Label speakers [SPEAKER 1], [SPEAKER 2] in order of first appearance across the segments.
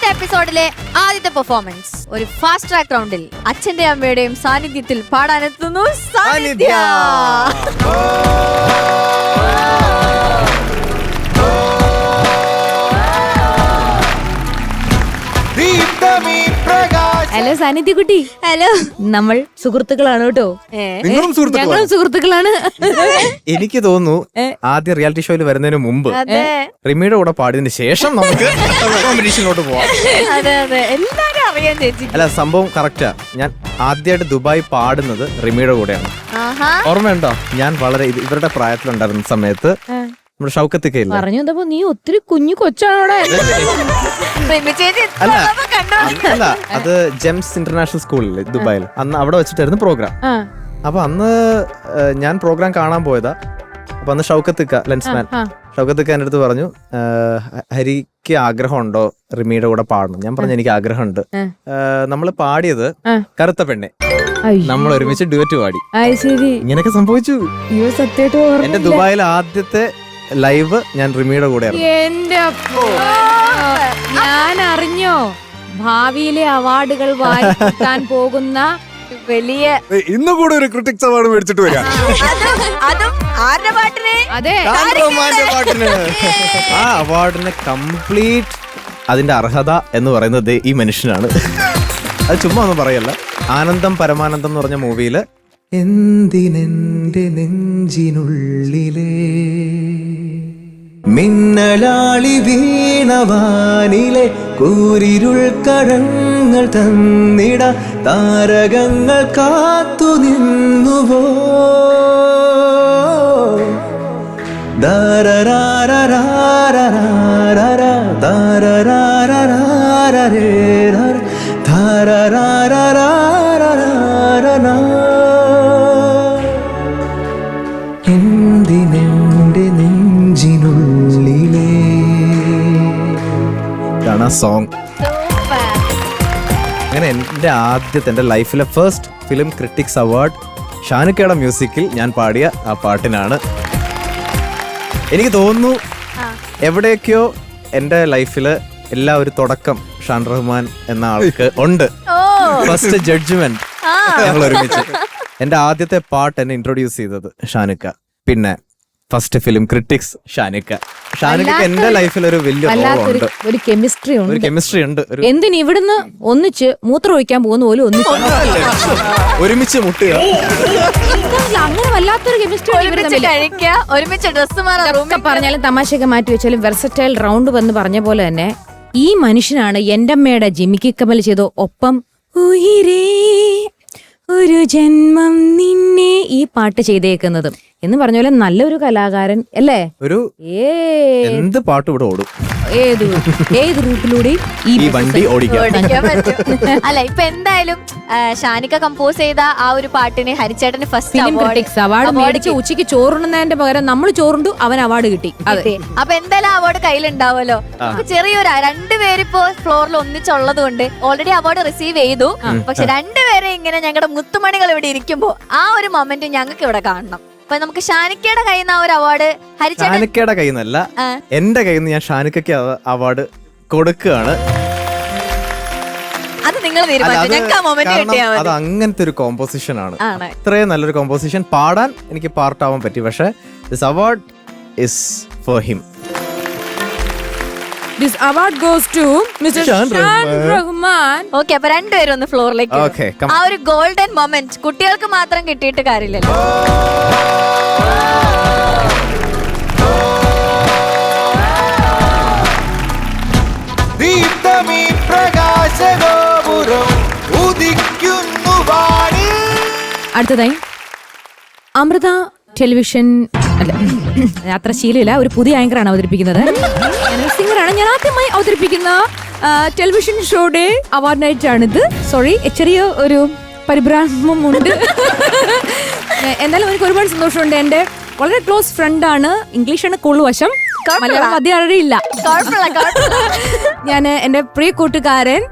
[SPEAKER 1] ഇന്നത്തെ എപ്പിസോഡിലെ ആദ്യത്തെ പെർഫോമൻസ് ഒരു ഫാസ്റ്റ് ട്രാക്ക് റൗണ്ടിൽ അച്ഛന്റെയും അമ്മയുടെയും സാന്നിധ്യത്തിൽ പാടാനെത്തുന്നു സാന്നിധ്യ.
[SPEAKER 2] ഹലോ സാന്നിധ്യ കുട്ടി.
[SPEAKER 1] ഹലോ.
[SPEAKER 2] നമ്മൾ സുഹൃത്തുക്കളാണ് കേട്ടോ.
[SPEAKER 3] ഞങ്ങളും
[SPEAKER 2] സുഹൃത്തുക്കളാണ്.
[SPEAKER 3] എനിക്ക് തോന്നുന്നു ആദ്യ റിയാലിറ്റി ഷോയിൽ വരുന്നതിന് മുമ്പ് റിമിയുടെ കൂടെ പാടിയതിന് ശേഷം നമുക്ക് കോമ്പറ്റീഷനിലോട്ട് പോവാം.
[SPEAKER 1] അതെ അതെ, എല്ലാരും അറിയാൻ ചേച്ചി.
[SPEAKER 3] അല്ല, സംഭവം കറക്റ്റാ. ഞാൻ ആദ്യമായിട്ട് ദുബായ് പാടുന്നത് റിമിയുടെ കൂടെയാണ്. ഓർമ്മയുണ്ടോ? ഞാൻ വളരെ ഇവരുടെ പ്രായത്തിലുണ്ടായിരുന്ന സമയത്ത് നമ്മുടെ ഷൗക്കത്തിക്കയില്ല
[SPEAKER 2] പറഞ്ഞു തന്നപ്പോ നീ ഒത്തിരി കുഞ്ഞു കൊച്ചാണോടെ.
[SPEAKER 3] അല്ല, അത് ജെംസ് ഇന്റർനാഷണൽ സ്കൂളിൽ ദുബായിൽ അന്ന് അവിടെ വെച്ചിട്ടായിരുന്നു പ്രോഗ്രാം. അപ്പൊ അന്ന് ഞാൻ പ്രോഗ്രാം കാണാൻ പോയതാ. അപ്പൊ അന്ന് ഷൗക്കത്തിക്ക ലെൻസ്മാൻ ഷൗക്കത്തിക്ക എൻ്റെ അടുത്ത് പറഞ്ഞു, ഹരിക്ക് ആഗ്രഹമുണ്ടോ റിമിയുടെ കൂടെ പാടണം? ഞാൻ പറഞ്ഞു എനിക്ക് ആഗ്രഹമുണ്ട്. നമ്മള് പാടിയത് കറുത്ത പെണ്ണെ, നമ്മൾ ഒരുമിച്ച് ഡ്യുവറ്റ് പാടി. ഇങ്ങനെയൊക്കെ സംഭവിച്ചു. എന്റെ ദുബായിലെ ആദ്യത്തെ ലൈവ് ഞാൻ റിമിയുടെ കൂടെ.
[SPEAKER 2] ഞാൻ അറിഞ്ഞോ ഭാവിയിലെ അവാർഡുകൾ വാങ്ങിക്കാൻ പോകുന്ന
[SPEAKER 1] വലിയ
[SPEAKER 3] ഇന്ന് കൂടെ ഒരു ക്രിട്ടിക്സ് അവാർഡ് മേടിച്ചിട്ട് വരാം.
[SPEAKER 2] അതെ,
[SPEAKER 3] ആ അവാർഡിന് കംപ്ലീറ്റ് അതിന്റെ അർഹത എന്ന് പറയുന്നത് ഈ മനുഷ്യനാണ്. അത് ചുമ്മാ ഒന്നും പറയല്ല. ആനന്ദം പരമാനന്ദം എന്ന് പറഞ്ഞ മൂവിയില് എന്തിനെന്റെ നെഞ്ചിനുള്ളിലെ മിന്നലാളി വീണവാനിലെ കൂരിരുൾ കഴങ്ങൾ തന്നിട താരകങ്ങൾ കാത്തു നിന്നുവോ എന്തിനെന്റെ നെഞ്ചിനുള്ളിലെ സോങ്. അങ്ങനെ എന്റെ ലൈഫിലെ ഫസ്റ്റ് ഫിലിം ക്രിട്ടിക്സ് അവാർഡ് ഷാനുക്കയുടെ മ്യൂസിക്കിൽ ഞാൻ പാടിയ ആ പാട്ടിനാണ്. എനിക്ക് തോന്നുന്നു എവിടെയൊക്കെയോ എന്റെ ലൈഫില് എല്ലാ ഒരു തുടക്കം ഷാൻ റഹ്മാൻ എന്ന ആൾക്ക് ഉണ്ട്. ഫസ്റ്റ് ജഡ്ജ്മെന്റ് ഞങ്ങൾ ഒരുമിച്ച്. എന്റെ ആദ്യത്തെ പാട്ട് എന്നെ ഇൻട്രൊഡ്യൂസ് ചെയ്തത് ഷാനുക്ക. പിന്നെ ഫസ്റ്റ് ഫിലിം ക്രിട്ടിക്സ് ഷാനുക്ക. എന്റെ ലൈഫിൽ ഒരു വലിയ
[SPEAKER 2] ഒരു കെമിസ്ട്രി
[SPEAKER 3] ഉണ്ട്.
[SPEAKER 2] എന്തിന് ഇവിടുന്ന് ഒന്നിച്ച് മൂത്രം ഒഴിക്കാൻ പോകുന്ന പോലും
[SPEAKER 3] ഒരുമിച്ച് മുട്ടുക.
[SPEAKER 2] അങ്ങനെ വല്ലാത്തൊരു കെമിസ്ട്രി.
[SPEAKER 1] ഒരുമിച്ച് ഡ്രസ് മാറാൻ
[SPEAKER 2] പറഞ്ഞാലും തമാശയൊക്കെ മാറ്റി വെച്ചാലും വെർസറ്റൈൽ റൗണ്ട് വന്ന് പറഞ്ഞ പോലെ തന്നെ ഈ മനുഷ്യനാണ് എന്റെ അമ്മയുടെ ജിമിക്കി കമൽ ചെയ്ത ഒപ്പം ഉയിരേ ഒരു ജന്മം നിന്നെ ഈ പാട്ട് ചെയ്തേക്കുന്നതും എന്ന് പറഞ്ഞ പോലെ നല്ലൊരു കലാകാരൻ അല്ലേ.
[SPEAKER 3] ഒരു എന്ത് പാട്ട് ഇവിടെ ഓടും,
[SPEAKER 2] ഏത് റൂട്ടിലൂടെ ഈ
[SPEAKER 3] വണ്ടി ഓടിക്കാൻ
[SPEAKER 1] അല്ല. ഇപ്പൊ എന്തായാലും ഷാനിക്ക കമ്പോസ് ചെയ്ത ആ ഒരു പാട്ടിന് ഹരിച്ചേട്ടന് ഫസ്റ്റ്
[SPEAKER 2] അവാർഡ് മേടിച്ച് ഉച്ചയ്ക്ക് ചോറുണ്ണതിന്റെ പകരം നമ്മൾ ചോറുണ്ടു, അവൻ അവാർഡ് കിട്ടി.
[SPEAKER 1] അപ്പൊ എന്തായാലും അവാർഡ് കയ്യിലുണ്ടാവുമല്ലോ. അപ്പൊ ചെറിയൊരു രണ്ടുപേരിപ്പോ ഫ്ലോറിൽ ഒന്നിച്ചുള്ളത് കൊണ്ട് ഓൾറെഡി അവാർഡ് റിസീവ് ചെയ്തു. പക്ഷെ രണ്ടുപേരെ ഇങ്ങനെ ഞങ്ങളുടെ മുത്തുമണികൾ ഇവിടെ ഇരിക്കുമ്പോ ആ ഒരു മൊമെന്റ് ഞങ്ങൾക്ക് ഇവിടെ കാണണം. അപ്പൊ നമുക്ക് ഷാനിക്കയുടെ കയ്യിൽ നിന്ന് ആ ഒരു അവാർഡ്
[SPEAKER 3] ഷാനിക്കയുടെ കയ്യിൽ നിന്നല്ല, എന്റെ കയ്യിൽ നിന്ന് ഞാൻ ഷാനിക്കയ്ക്ക് അവാർഡ് കൊടുക്കുകയാണ്.
[SPEAKER 1] അത് നിങ്ങൾ
[SPEAKER 3] അത് അങ്ങനത്തെ ഒരു കോമ്പോസിഷൻ ആണ്. ഇത്രയും നല്ലൊരു കോമ്പോസിഷൻ പാടാൻ എനിക്ക് പാർട്ടാവാൻ പറ്റി. പക്ഷെ this award is for him.
[SPEAKER 2] This award goes to Mr. Shan Rahman.
[SPEAKER 1] Okay, അപ്പൊ രണ്ടുപേരും ഒന്ന് ഫ്ലോറിലേക്ക്. ആ ഒരു ഗോൾഡൻ മൊമെന്റ് കുട്ടികൾക്ക് മാത്രം കിട്ടിയിട്ട് കാര്യമില്ലല്ലോ.
[SPEAKER 2] അടുത്തതായി അമൃത ടെലിവിഷൻ അല്ല, അത്ര ശീലമില്ല, ഒരു പുതിയ ആങ്കറാണ് അവതരിപ്പിക്കുന്നത്. സിംഗറാണ്. ഞാൻ ആദ്യമായി അവതരിപ്പിക്കുന്ന ടെലിവിഷൻ ഷോയുടെ അവാർഡ് നൈറ്റ് ആണിത്. സോറി, ചെറിയ ഒരു പരിഭ്രമമുണ്ട്. എന്നാലും എനിക്ക് ഒരുപാട് സന്തോഷമുണ്ട്. എന്റെ വളരെ ക്ലോസ് ഫ്രണ്ടാണ്. ഇംഗ്ലീഷാണ് കൂടുതൽ വശം, മലയാളം അധികം അറിയില്ല. ഞാൻ എന്റെ പ്രിയ കൂട്ടുകാരൻ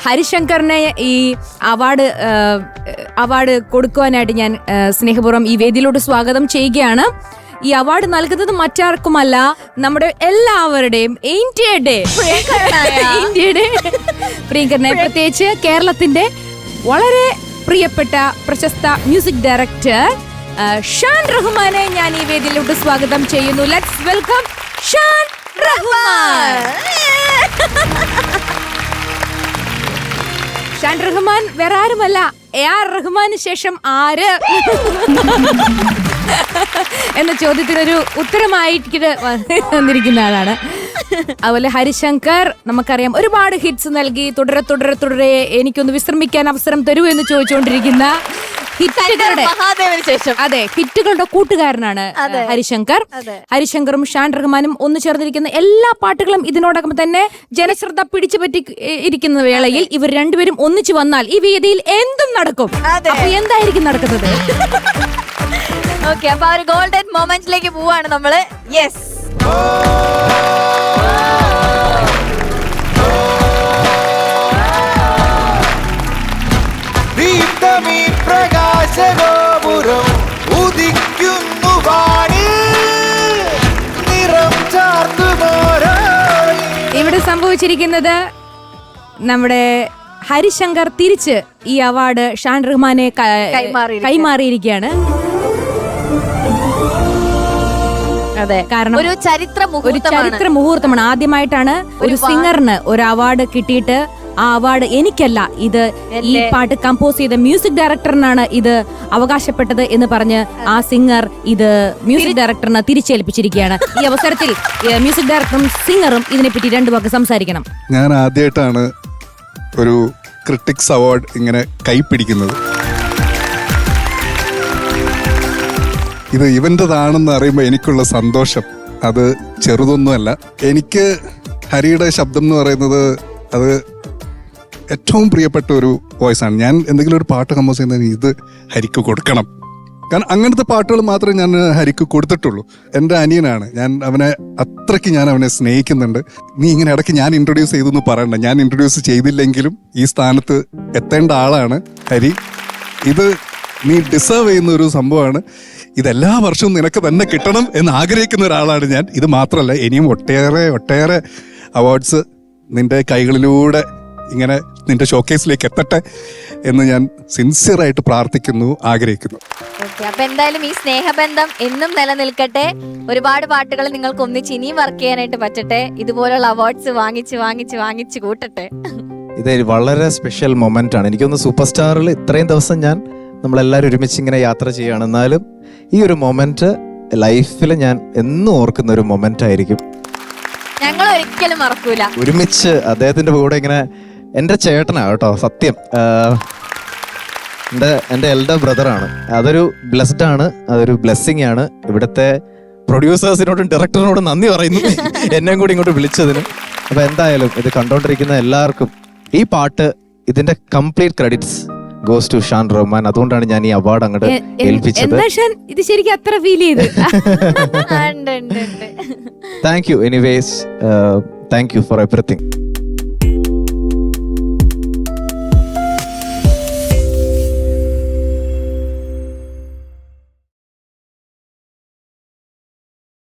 [SPEAKER 2] ഹരിശങ്കറിനെ ഈ അവാർഡ് കൊടുക്കുവാനായിട്ട് ഞാൻ സ്നേഹപൂർവ്വം ഈ വേദിയിലോട്ട് സ്വാഗതം ചെയ്യുകയാണ്. ഈ അവാർഡ് നൽകുന്നത് മറ്റാർക്കുമല്ല നമ്മുടെ എല്ലാവരുടെയും ഇന്ത്യയുടെ പ്രിയങ്കരനായ പ്രത്യേകിച്ച് കേരളത്തിന്റെ വളരെ പ്രിയപ്പെട്ട പ്രശസ്ത മ്യൂസിക് ഡയറക്ടർ ഷാൻ റഹ്മാനെ ഞാൻ ഈ വേദിയിലോട്ട് സ്വാഗതം ചെയ്യുന്നു. Let's welcome Shan Rahman. ഷാൻ റഹ്മാൻ വേറെ ആരുമല്ല, AR റഹ്മാന് ശേഷം ആര് എന്ന ചോദ്യത്തിനൊരു ഉത്തരമായിട്ട് വന്നിരിക്കുന്ന ആളാണ്. അതുപോലെ ഹരിശങ്കർ നമുക്കറിയാം, ഒരുപാട് ഹിറ്റ്സ് നൽകി തുടരെ തുടരെ തുടരെ എനിക്കൊന്ന് വിശ്രമിക്കാൻ അവസരം തരൂ എന്ന് ചോദിച്ചുകൊണ്ടിരിക്കുന്ന ഹിറ്റുകളുടെ
[SPEAKER 1] ശേഷം
[SPEAKER 2] അതെ ഹിറ്റുകളുടെ കൂട്ടുകാരനാണ് ഹരിശങ്കർ. ഹരിശങ്കറും ഷാൻ റഹ്മാനും ഒന്നു ചേർന്നിരിക്കുന്ന എല്ലാ പാട്ടുകളും ഇതിനോടകം തന്നെ ജനശ്രദ്ധ പിടിച്ചു പറ്റി ഇരിക്കുന്ന വേളയിൽ ഇവർ രണ്ടുപേരും ഒന്നിച്ചു വന്നാൽ ഈ വേദിയിൽ എന്തും നടക്കും. അപ്പൊ എന്തായിരിക്കും നടക്കുന്നത്?
[SPEAKER 1] ഓക്കെ, അപ്പൊ ആ ഒരു ഗോൾഡൻ മൊമെന്റിലേക്ക് പോവാണ് നമ്മള്. യെസ്,
[SPEAKER 4] പ്രകാശഗോപുരം ഉദിക്കുന്നു വാനിൽ നിറം ചാർത്തുമോരോ.
[SPEAKER 2] ഇവിടെ സംഭവിച്ചിരിക്കുന്നത് നമ്മുടെ ഹരിശങ്കർ തിരിച്ച് ഈ അവാർഡ് ഷാൻ റഹ്മാനെ കൈമാറിയിരിക്കുകയാണ്.
[SPEAKER 1] അതെ,
[SPEAKER 2] കാരണം
[SPEAKER 1] ഒരു ചരിത്ര
[SPEAKER 2] മുഹൂർത്തമാണ്. ആദ്യമായിട്ടാണ് ഒരു സിംഗറിന് ഒരു അവാർഡ് കിട്ടിയിട്ട് ആ അവാർഡ് എനിക്കല്ല, ഇത് ഈ പാട്ട് കമ്പോസ് ചെയ്ത മ്യൂസിക് ഡയറക്ടറിനാണ് ഇത് അവകാശപ്പെട്ടത് എന്ന് പറഞ്ഞ് ആ സിംഗർ ഇത് മ്യൂസിക് ഡയറക്ടറിന് തിരിച്ചേൽപ്പിച്ചിരിക്കുകയാണ്. ഈ അവസരത്തിൽ മ്യൂസിക് ഡയറക്ടറും സിംഗറും ഇതിനെപ്പറ്റി രണ്ടു വാക്ക് സംസാരിക്കണം.
[SPEAKER 5] ഞാൻ ആദ്യമായിട്ടാണ് ഒരു ക്രിട്ടിക്സ് അവാർഡ് ഇങ്ങനെ കൈപ്പിടിക്കുന്നത്. ഇത് ഇവൻ്റെതാണെന്ന് അറിയുമ്പോൾ എനിക്കുള്ള സന്തോഷം അത് ചെറുതൊന്നുമല്ല. എനിക്ക് ഹരിയുടെ ശബ്ദം എന്ന് പറയുന്നത് അത് ഏറ്റവും പ്രിയപ്പെട്ട ഒരു വോയിസാണ്. ഞാൻ എന്തെങ്കിലും ഒരു പാട്ട് കമ്പോസ് ചെയ്യുന്നതിന് ഇത് ഹരിക്ക് കൊടുക്കണം. കാരണം അങ്ങനത്തെ പാട്ടുകൾ മാത്രമേ ഞാൻ ഹരിക്ക് കൊടുത്തിട്ടുള്ളൂ. എൻ്റെ അനിയനാണ്, ഞാൻ അവനെ സ്നേഹിക്കുന്നുണ്ട്. നീ ഇങ്ങനെ ഇടയ്ക്ക് ഞാൻ ഇൻട്രൊഡ്യൂസ് ചെയ്തു പറയണ്ട. ഞാൻ ഇൻട്രൊഡ്യൂസ് ചെയ്തില്ലെങ്കിലും ഈ സ്ഥാനത്ത് എത്തേണ്ട ആളാണ് ഹരി. ഇത് നീ ഡിസേർവ് ചെയ്യുന്ന ഒരു സംഭവമാണ്. ഇതെല്ലാ വർഷവും നിനക്ക് തന്നെ കിട്ടണം എന്ന് ആഗ്രഹിക്കുന്ന ഒരാളാണ് ഞാൻ. ഇത് മാത്രമല്ല, ഇനിയും ഒട്ടേറെ അവാർഡ്സ് നിന്റെ കൈകളിലൂടെ ഇങ്ങനെ നിന്റെ ഷോക്കേസിലേക്ക് എത്തട്ടെ എന്ന് ഞാൻ സിൻസിയറായിട്ട് പ്രാർത്ഥിക്കുന്നു, ആഗ്രഹിക്കുന്നു.
[SPEAKER 1] അപ്പൊ എന്തായാലും ഈ സ്നേഹബന്ധം എന്നും നിലനിൽക്കട്ടെ. ഒരുപാട് പാട്ടുകൾ നിങ്ങൾക്ക് ഒന്നിച്ച് ഇനിയും വർക്ക് ചെയ്യാനായിട്ട് പറ്റട്ടെ. ഇതുപോലുള്ള അവാർഡ്സ് വാങ്ങിച്ച് കൂട്ടട്ടെ.
[SPEAKER 3] ഇത് വളരെ സ്പെഷ്യൽ മൊമെന്റ് ആണ്. എനിക്കൊന്ന് സൂപ്പർ സ്റ്റാറിൽ ഇത്രയും ദിവസം നമ്മളെല്ലാവരും ഒരുമിച്ച് ഇങ്ങനെ യാത്ര ചെയ്യുകയാണ്. എന്നാലും ഈ ഒരു മൊമെന്റ് ലൈഫിൽ ഞാൻ എന്നും ഓർക്കുന്ന ഒരു മൊമെന്റ് ആയിരിക്കും.
[SPEAKER 1] ഞങ്ങൾ ഒരിക്കലും മറക്കൂല.
[SPEAKER 3] ഒരുമിച്ച് അദ്ദേഹത്തിന്റെ കൂടെ ഇങ്ങനെ, എൻ്റെ ചേട്ടനാണ് കേട്ടോ സത്യം, എൻ്റെ എൽഡർ ബ്രദറാണ്. അതൊരു ബ്ലെസ്ഡ് ആണ്, അതൊരു ബ്ലെസ്സിങ് ആണ്. ഇവിടുത്തെ പ്രൊഡ്യൂസേഴ്സിനോടും ഡയറക്ടറിനോടും നന്ദി പറയുന്നു എന്നെയും കൂടി ഇങ്ങോട്ട് വിളിച്ചതിന്. അപ്പൊ എന്തായാലും ഇത് കണ്ടോണ്ടിരിക്കുന്ന എല്ലാവർക്കും ഈ പാട്ട്, ഇതിന്റെ complete credits goes to Shaan Rahman. അതുകൊണ്ടാണ് ഞാൻ ഈ അവാർഡ് അങ്ങോട്ട് ഏൽപ്പിച്ചത്.
[SPEAKER 2] ഇത് ശരിക്കും അത്ര ഫീൽ ചെയ്ത്.
[SPEAKER 3] Thank you anyways, thank you for everything.